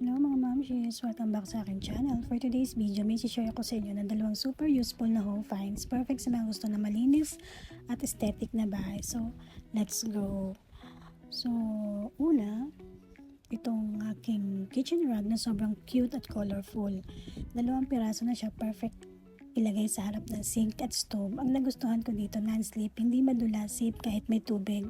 Hello mga mamshis! Welcome back sa aking channel. For today's video, may share ko sa inyo ng dalawang super useful na home finds. Perfect sa mga gusto na malinis at aesthetic na bahay. So, let's go! So, una, itong aking kitchen rug na sobrang cute at colorful. Dalawang piraso na siya, perfect ilagay sa harap ng sink at stove. Ang nagustuhan ko dito, non-slip, hindi madulas, safe kahit may tubig,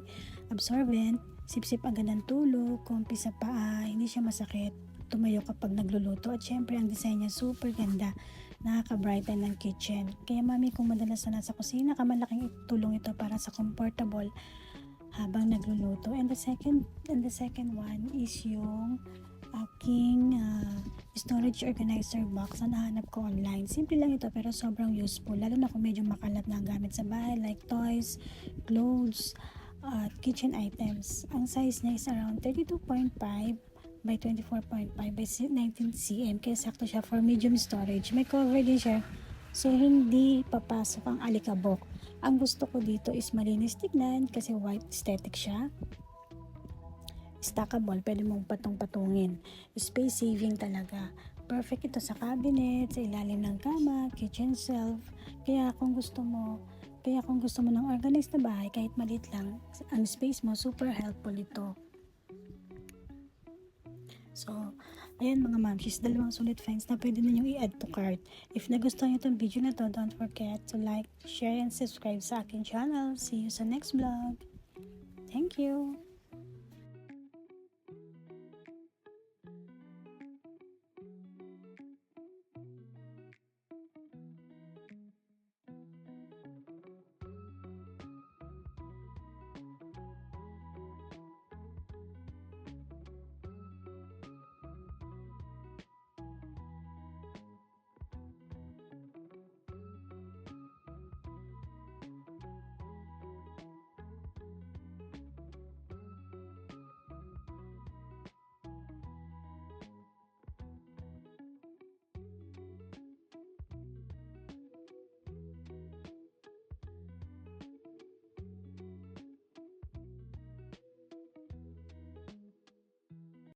absorbent, sip-sip agad ng tulog, comfy sa paa, hindi siya masakit tumayo kapag nagluluto, at syempre ang design niya super ganda, nakaka-brighten ng kitchen. Kaya mami, kung madalas na nasa kusina ka, malaking tulong ito para sa comfortable habang nagluluto. And the second one is yung aking storage organizer box na nahanap ko online. Simple lang ito pero sobrang useful, lalo na kung medyo makalat na ang gamit sa bahay like toys, clothes, at kitchen items. Ang size niya is around 32.5 by 24.5 by 19 cm, kaya sakto siya for medium storage. May cover din siya, so hindi papasok ang alikabok. Ang gusto ko dito is malinis tignan kasi white aesthetic siya. Stackable, pwede mong patong-patungin. Space saving talaga. Perfect ito sa cabinet, sa ilalim ng kama, kitchen shelf. Kaya kung gusto mo ng organized na bahay, kahit maliit lang ang space mo, super helpful ito. So, ayan mga mamshis, dalawang sulit finds na pwede ninyong i-add to cart. If nagustuhan nyo itong video na to, don't forget to like, share, and subscribe sa aking channel. See you sa next vlog. Thank you!